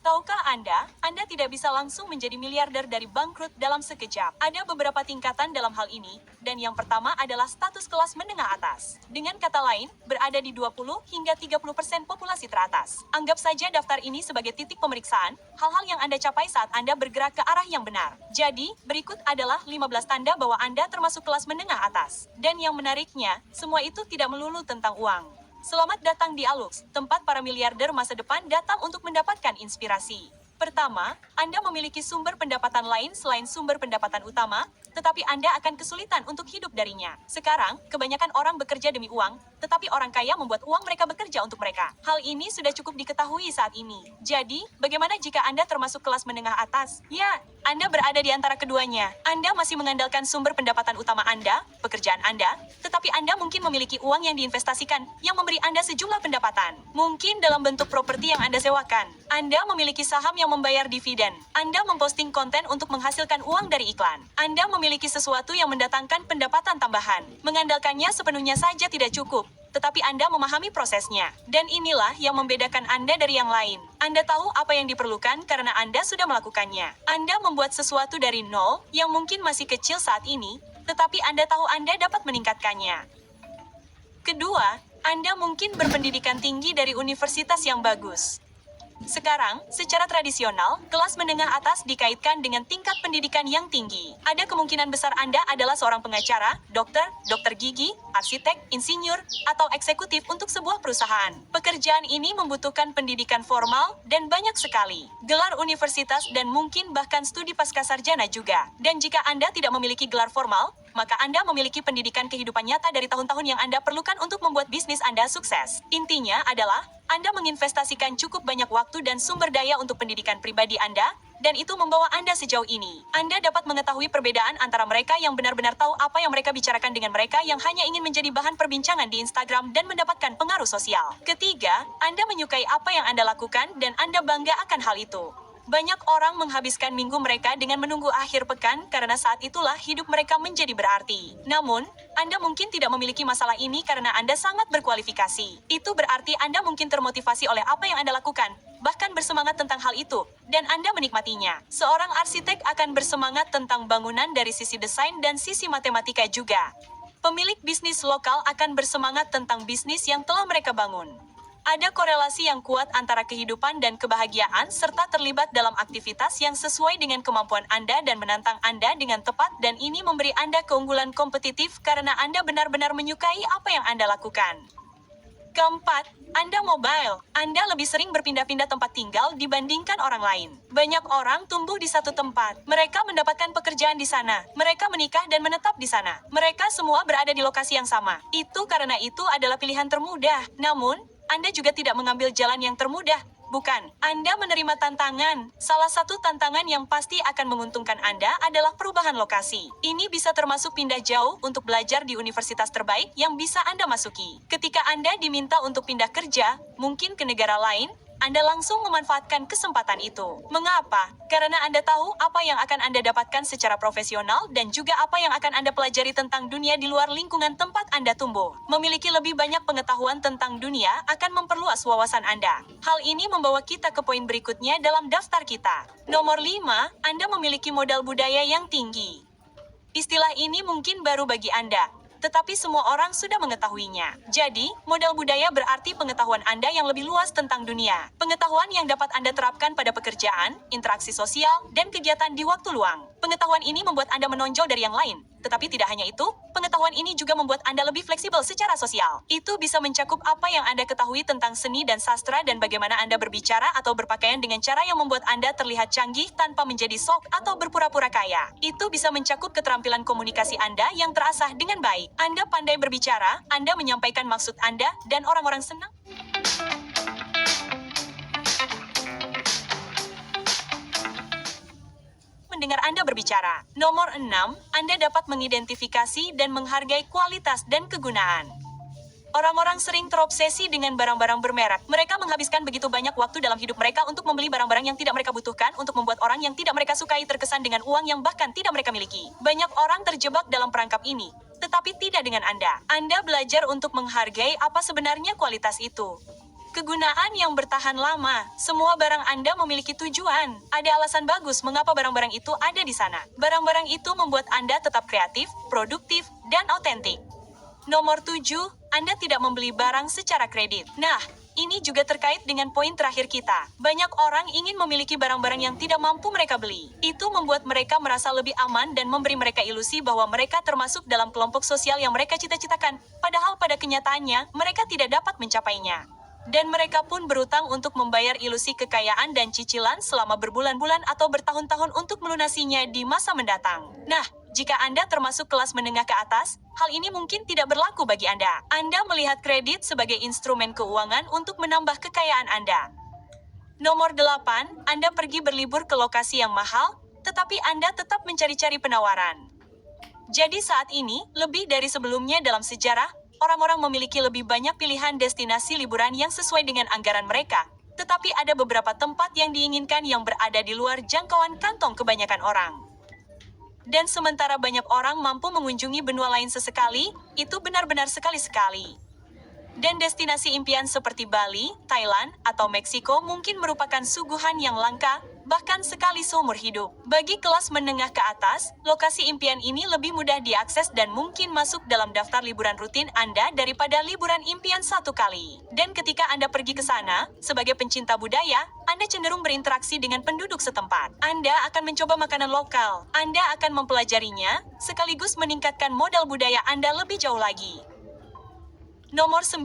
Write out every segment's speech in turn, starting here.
Tahukah Anda tidak bisa langsung menjadi miliarder dari bangkrut dalam sekejap. Ada beberapa tingkatan dalam hal ini, dan yang pertama adalah status kelas menengah atas. Dengan kata lain, berada di 20 hingga 30% populasi teratas. Anggap saja daftar ini sebagai titik pemeriksaan, hal-hal yang Anda capai saat Anda bergerak ke arah yang benar. Jadi, berikut adalah 15 tanda bahwa Anda termasuk kelas menengah atas. Dan yang menariknya, semua itu tidak melulu tentang uang. Selamat datang di Alux, tempat para miliarder masa depan datang untuk mendapatkan inspirasi. Pertama, Anda memiliki sumber pendapatan lain selain sumber pendapatan utama, tetapi Anda akan kesulitan untuk hidup darinya. Sekarang, kebanyakan orang bekerja demi uang, tetapi orang kaya membuat uang mereka bekerja untuk mereka. Hal ini sudah cukup diketahui saat ini. Jadi, bagaimana jika Anda termasuk kelas menengah atas? Ya, Anda berada di antara keduanya. Anda masih mengandalkan sumber pendapatan utama Anda, pekerjaan Anda, tetapi Anda mungkin memiliki uang yang diinvestasikan, yang memberi Anda sejumlah pendapatan. Mungkin dalam bentuk properti yang Anda sewakan. Anda memiliki saham yang membayar dividen. Anda memposting konten untuk menghasilkan uang dari iklan. Anda memiliki sesuatu yang mendatangkan pendapatan tambahan. Mengandalkannya sepenuhnya saja tidak cukup, tetapi Anda memahami prosesnya. Dan inilah yang membedakan Anda dari yang lain. Anda tahu apa yang diperlukan karena Anda sudah melakukannya. Anda membuat sesuatu dari nol, yang mungkin masih kecil saat ini, tetapi Anda tahu Anda dapat meningkatkannya. Kedua, Anda mungkin berpendidikan tinggi dari universitas yang bagus. Sekarang, secara tradisional, kelas menengah atas dikaitkan dengan tingkat pendidikan yang tinggi. Ada kemungkinan besar Anda adalah seorang pengacara, dokter gigi, arsitek, insinyur, atau eksekutif untuk sebuah perusahaan. Pekerjaan ini membutuhkan pendidikan formal, dan banyak sekali gelar universitas dan mungkin bahkan studi pascasarjana juga. Dan jika Anda tidak memiliki gelar formal, maka Anda memiliki pendidikan kehidupan nyata dari tahun-tahun yang Anda perlukan untuk membuat bisnis Anda sukses. Intinya adalah, Anda menginvestasikan cukup banyak waktu dan sumber daya untuk pendidikan pribadi Anda, dan itu membawa Anda sejauh ini. Anda dapat mengetahui perbedaan antara mereka yang benar-benar tahu apa yang mereka bicarakan dengan mereka yang hanya ingin menjadi bahan perbincangan di Instagram dan mendapatkan pengaruh sosial. Ketiga, Anda menyukai apa yang Anda lakukan dan Anda bangga akan hal itu. Banyak orang menghabiskan minggu mereka dengan menunggu akhir pekan karena saat itulah hidup mereka menjadi berarti. Namun, Anda mungkin tidak memiliki masalah ini karena Anda sangat berkualifikasi. Itu berarti Anda mungkin termotivasi oleh apa yang Anda lakukan, bahkan bersemangat tentang hal itu, dan Anda menikmatinya. Seorang arsitek akan bersemangat tentang bangunan dari sisi desain dan sisi matematika juga. Pemilik bisnis lokal akan bersemangat tentang bisnis yang telah mereka bangun. Ada korelasi yang kuat antara kehidupan dan kebahagiaan serta terlibat dalam aktivitas yang sesuai dengan kemampuan Anda dan menantang Anda dengan tepat, dan ini memberi Anda keunggulan kompetitif karena Anda benar-benar menyukai apa yang Anda lakukan. Keempat, Anda mobile. Anda lebih sering berpindah-pindah tempat tinggal dibandingkan orang lain. Banyak orang tumbuh di satu tempat. Mereka mendapatkan pekerjaan di sana. Mereka menikah dan menetap di sana. Mereka semua berada di lokasi yang sama. Itu karena itu adalah pilihan termudah. Namun, Anda juga tidak mengambil jalan yang termudah, bukan? Anda menerima tantangan. Salah satu tantangan yang pasti akan menguntungkan Anda adalah perubahan lokasi. Ini bisa termasuk pindah jauh untuk belajar di universitas terbaik yang bisa Anda masuki. Ketika Anda diminta untuk pindah kerja, mungkin ke negara lain, Anda langsung memanfaatkan kesempatan itu. Mengapa? Karena Anda tahu apa yang akan Anda dapatkan secara profesional dan juga apa yang akan Anda pelajari tentang dunia di luar lingkungan tempat Anda tumbuh. Memiliki lebih banyak pengetahuan tentang dunia akan memperluas wawasan Anda. Hal ini membawa kita ke poin berikutnya dalam daftar kita. Nomor 5, Anda memiliki modal budaya yang tinggi. Istilah ini mungkin baru bagi Anda, tetapi semua orang sudah mengetahuinya. Jadi, modal budaya berarti pengetahuan Anda yang lebih luas tentang dunia. Pengetahuan yang dapat Anda terapkan pada pekerjaan, interaksi sosial, dan kegiatan di waktu luang. Pengetahuan ini membuat Anda menonjol dari yang lain. Tetapi tidak hanya itu, pengetahuan ini juga membuat Anda lebih fleksibel secara sosial. Itu bisa mencakup apa yang Anda ketahui tentang seni dan sastra dan bagaimana Anda berbicara atau berpakaian dengan cara yang membuat Anda terlihat canggih tanpa menjadi sok atau berpura-pura kaya. Itu bisa mencakup keterampilan komunikasi Anda yang terasah dengan baik. Anda pandai berbicara, Anda menyampaikan maksud Anda, dan orang-orang senang mendengar Anda berbicara. Nomor 6, Anda dapat mengidentifikasi dan menghargai kualitas dan kegunaan. Orang-orang sering terobsesi dengan barang-barang bermerek. Mereka menghabiskan begitu banyak waktu dalam hidup mereka untuk membeli barang-barang yang tidak mereka butuhkan untuk membuat orang yang tidak mereka sukai terkesan dengan uang yang bahkan tidak mereka miliki. Banyak orang terjebak dalam perangkap ini, tetapi tidak dengan Anda. Anda belajar untuk menghargai apa sebenarnya kualitas itu. Kegunaan yang bertahan lama. Semua barang Anda memiliki tujuan. Ada alasan bagus mengapa barang-barang itu ada di sana. Barang-barang itu membuat Anda tetap kreatif, produktif, dan autentik. Nomor 7, Anda tidak membeli barang secara kredit. Nah, ini juga terkait dengan poin terakhir kita. Banyak orang ingin memiliki barang-barang yang tidak mampu mereka beli. Itu membuat mereka merasa lebih aman dan memberi mereka ilusi bahwa mereka termasuk dalam kelompok sosial yang mereka cita-citakan. Padahal pada kenyataannya, mereka tidak dapat mencapainya. Dan mereka pun berutang untuk membayar ilusi kekayaan dan cicilan selama berbulan-bulan atau bertahun-tahun untuk melunasinya di masa mendatang. Nah, jika Anda termasuk kelas menengah ke atas, hal ini mungkin tidak berlaku bagi Anda. Anda melihat kredit sebagai instrumen keuangan untuk menambah kekayaan Anda. Nomor 8, Anda pergi berlibur ke lokasi yang mahal, tetapi Anda tetap mencari-cari penawaran. Jadi saat ini, lebih dari sebelumnya dalam sejarah, orang-orang memiliki lebih banyak pilihan destinasi liburan yang sesuai dengan anggaran mereka. Tetapi ada beberapa tempat yang diinginkan yang berada di luar jangkauan kantong kebanyakan orang. Dan sementara banyak orang mampu mengunjungi benua lain sesekali, itu benar-benar sekali-sekali. Dan destinasi impian seperti Bali, Thailand, atau Meksiko mungkin merupakan suguhan yang langka, bahkan sekali seumur hidup. Bagi kelas menengah ke atas, lokasi impian ini lebih mudah diakses dan mungkin masuk dalam daftar liburan rutin Anda daripada liburan impian satu kali. Dan ketika Anda pergi ke sana, sebagai pencinta budaya, Anda cenderung berinteraksi dengan penduduk setempat. Anda akan mencoba makanan lokal. Anda akan mempelajarinya, sekaligus meningkatkan modal budaya Anda lebih jauh lagi. Nomor 9,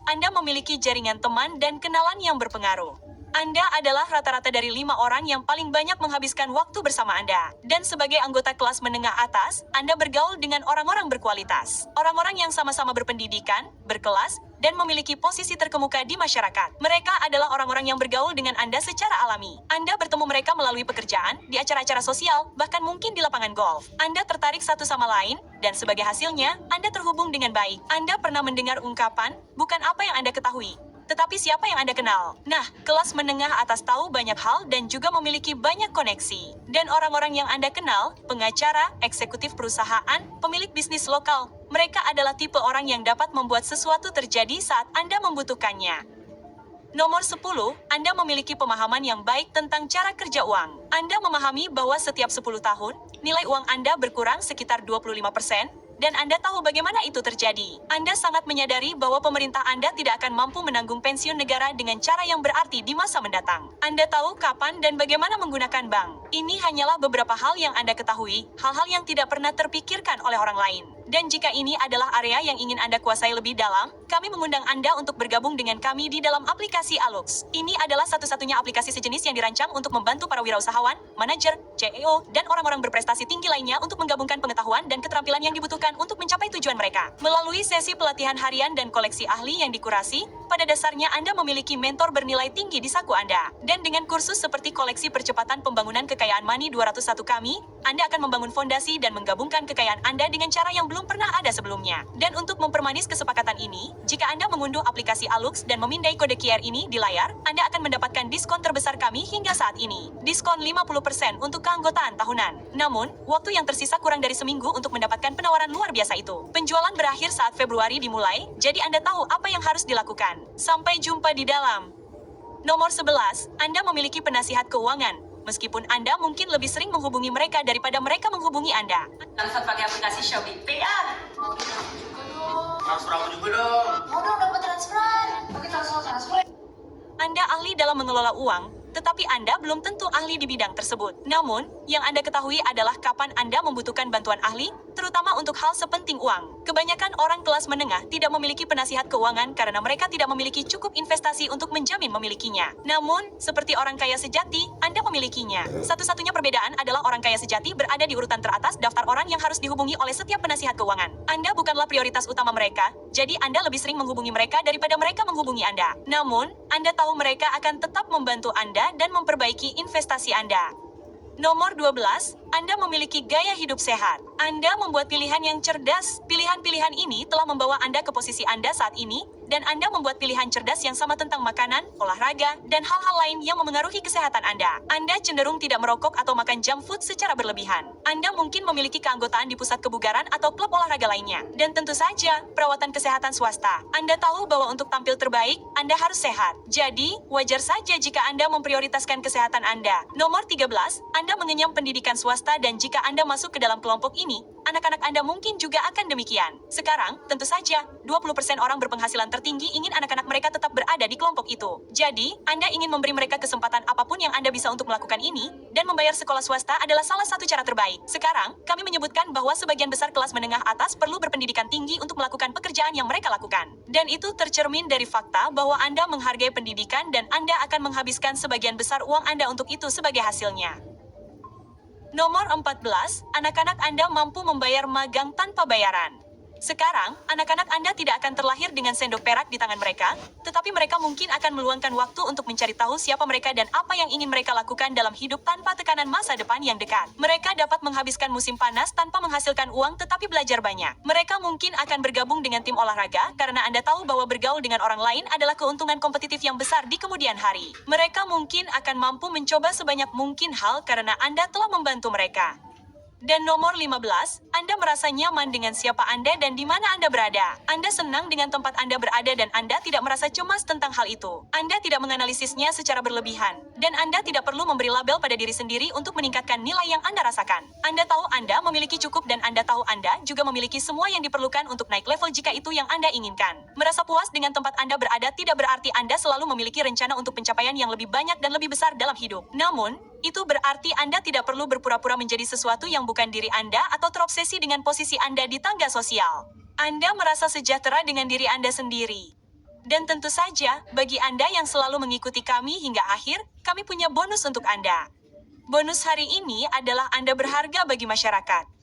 Anda memiliki jaringan teman dan kenalan yang berpengaruh. Anda adalah rata-rata dari 5 orang yang paling banyak menghabiskan waktu bersama Anda. Dan sebagai anggota kelas menengah atas, Anda bergaul dengan orang-orang berkualitas. Orang-orang yang sama-sama berpendidikan, berkelas, dan memiliki posisi terkemuka di masyarakat. Mereka adalah orang-orang yang bergaul dengan Anda secara alami. Anda bertemu mereka melalui pekerjaan, di acara-acara sosial, bahkan mungkin di lapangan golf. Anda tertarik satu sama lain, dan sebagai hasilnya, Anda terhubung dengan baik. Anda pernah mendengar ungkapan, bukan apa yang Anda ketahui, tetapi siapa yang Anda kenal. Nah, kelas menengah atas tahu banyak hal dan juga memiliki banyak koneksi. Dan orang-orang yang Anda kenal, pengacara, eksekutif perusahaan, pemilik bisnis lokal, mereka adalah tipe orang yang dapat membuat sesuatu terjadi saat Anda membutuhkannya. Nomor 10, Anda memiliki pemahaman yang baik tentang cara kerja uang. Anda memahami bahwa setiap 10 tahun, nilai uang Anda berkurang sekitar 25%, dan Anda tahu bagaimana itu terjadi. Anda sangat menyadari bahwa pemerintah Anda tidak akan mampu menanggung pensiun negara dengan cara yang berarti di masa mendatang. Anda tahu kapan dan bagaimana menggunakan bank. Ini hanyalah beberapa hal yang Anda ketahui, hal-hal yang tidak pernah terpikirkan oleh orang lain. Dan jika ini adalah area yang ingin Anda kuasai lebih dalam, kami mengundang Anda untuk bergabung dengan kami di dalam aplikasi Alux. Ini adalah satu-satunya aplikasi sejenis yang dirancang untuk membantu para wirausahawan, manajer, CEO, dan orang-orang berprestasi tinggi lainnya untuk menggabungkan pengetahuan dan keterampilan yang dibutuhkan untuk mencapai tujuan mereka. Melalui sesi pelatihan harian dan koleksi ahli yang dikurasi, pada dasarnya Anda memiliki mentor bernilai tinggi di saku Anda. Dan dengan kursus seperti koleksi percepatan pembangunan kekayaan Money 201 kami, Anda akan membangun fondasi dan menggabungkan kekayaan Anda dengan cara yang belum pernah ada sebelumnya. Dan untuk mempermanis kesepakatan ini, jika Anda mengunduh aplikasi Alux dan memindai kode QR ini di layar, Anda akan mendapatkan diskon terbesar kami hingga saat ini. Diskon 50% untuk keanggotaan tahunan. Namun, waktu yang tersisa kurang dari seminggu untuk mendapatkan penawaran luar biasa itu. Penjualan berakhir saat Februari dimulai, jadi Anda tahu apa yang harus dilakukan. Sampai jumpa di dalam. Nomor 11, Anda memiliki penasihat keuangan. Meskipun Anda mungkin lebih sering menghubungi mereka daripada mereka menghubungi Anda. Langsung pakai aplikasi Shopee Pay ah. Mau transfer juga dong. Transfer aku juga dong. Mau dong dapat transferan. Pakai transfer. Anda ahli dalam mengelola uang, tetapi Anda belum tentu ahli di bidang tersebut. Namun, yang Anda ketahui adalah kapan Anda membutuhkan bantuan ahli, terutama untuk hal sepenting uang. Kebanyakan orang kelas menengah tidak memiliki penasihat keuangan karena mereka tidak memiliki cukup investasi untuk menjamin memilikinya. Namun, seperti orang kaya sejati, Anda memilikinya. Satu-satunya perbedaan adalah orang kaya sejati berada di urutan teratas daftar orang yang harus dihubungi oleh setiap penasihat keuangan. Anda bukanlah prioritas utama mereka, jadi Anda lebih sering menghubungi mereka daripada mereka menghubungi Anda. Namun, Anda tahu mereka akan tetap membantu Anda dan memperbaiki investasi Anda. Nomor 12, Anda memiliki gaya hidup sehat. Anda membuat pilihan yang cerdas. Pilihan-pilihan ini telah membawa Anda ke posisi Anda saat ini, dan Anda membuat pilihan cerdas yang sama tentang makanan, olahraga, dan hal-hal lain yang memengaruhi kesehatan Anda. Anda cenderung tidak merokok atau makan junk food secara berlebihan. Anda mungkin memiliki keanggotaan di pusat kebugaran atau klub olahraga lainnya. Dan tentu saja, perawatan kesehatan swasta. Anda tahu bahwa untuk tampil terbaik, Anda harus sehat. Jadi, wajar saja jika Anda memprioritaskan kesehatan Anda. Nomor 13, Anda mengenyam pendidikan swasta dan jika Anda masuk ke dalam kelompok ini, anak-anak Anda mungkin juga akan demikian. Sekarang, tentu saja, 20% orang berpenghasilan tertinggi ingin anak-anak mereka tetap berada di kelompok itu. Jadi, Anda ingin memberi mereka kesempatan apapun yang Anda bisa untuk melakukan ini, dan membayar sekolah swasta adalah salah satu cara terbaik. Sekarang, kami menyebutkan bahwa sebagian besar kelas menengah atas perlu berpendidikan tinggi untuk melakukan pekerjaan yang mereka lakukan. Dan itu tercermin dari fakta bahwa Anda menghargai pendidikan dan Anda akan menghabiskan sebagian besar uang Anda untuk itu sebagai hasilnya. Nomor 14, anak-anak Anda mampu membayar magang tanpa bayaran. Sekarang, anak-anak Anda tidak akan terlahir dengan sendok perak di tangan mereka, tetapi mereka mungkin akan meluangkan waktu untuk mencari tahu siapa mereka dan apa yang ingin mereka lakukan dalam hidup tanpa tekanan masa depan yang dekat. Mereka dapat menghabiskan musim panas tanpa menghasilkan uang tetapi belajar banyak. Mereka mungkin akan bergabung dengan tim olahraga karena Anda tahu bahwa bergaul dengan orang lain adalah keuntungan kompetitif yang besar di kemudian hari. Mereka mungkin akan mampu mencoba sebanyak mungkin hal karena Anda telah membantu mereka. Dan nomor 15, Anda merasa nyaman dengan siapa Anda dan di mana Anda berada. Anda senang dengan tempat Anda berada dan Anda tidak merasa cemas tentang hal itu. Anda tidak menganalisisnya secara berlebihan. Dan Anda tidak perlu memberi label pada diri sendiri untuk meningkatkan nilai yang Anda rasakan. Anda tahu Anda memiliki cukup dan Anda tahu Anda juga memiliki semua yang diperlukan untuk naik level jika itu yang Anda inginkan. Merasa puas dengan tempat Anda berada tidak berarti Anda selalu memiliki rencana untuk pencapaian yang lebih banyak dan lebih besar dalam hidup. Namun, itu berarti Anda tidak perlu berpura-pura menjadi sesuatu yang bukan diri Anda atau terobsesi dengan posisi Anda di tangga sosial. Anda merasa sejahtera dengan diri Anda sendiri. Dan tentu saja, bagi Anda yang selalu mengikuti kami hingga akhir, kami punya bonus untuk Anda. Bonus hari ini adalah Anda berharga bagi masyarakat.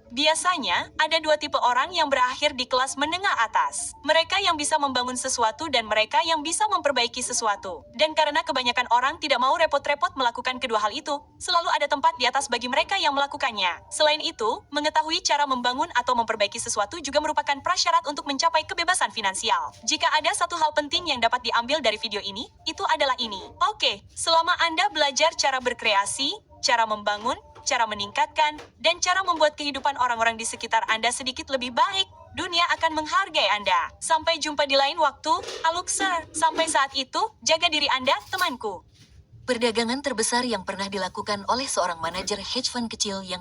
Biasanya, ada dua tipe orang yang berakhir di kelas menengah atas. Mereka yang bisa membangun sesuatu dan mereka yang bisa memperbaiki sesuatu. Dan karena kebanyakan orang tidak mau repot-repot melakukan kedua hal itu, selalu ada tempat di atas bagi mereka yang melakukannya. Selain itu, mengetahui cara membangun atau memperbaiki sesuatu juga merupakan prasyarat untuk mencapai kebebasan finansial. Jika ada satu hal penting yang dapat diambil dari video ini, itu adalah ini. Oke, selama Anda belajar cara berkreasi, cara membangun, cara meningkatkan, dan cara membuat kehidupan orang-orang di sekitar Anda sedikit lebih baik, dunia akan menghargai Anda. Sampai jumpa di lain waktu, Alukser. Sampai saat itu, jaga diri Anda, temanku. Perdagangan terbesar yang pernah dilakukan oleh seorang manajer hedge fund kecil yang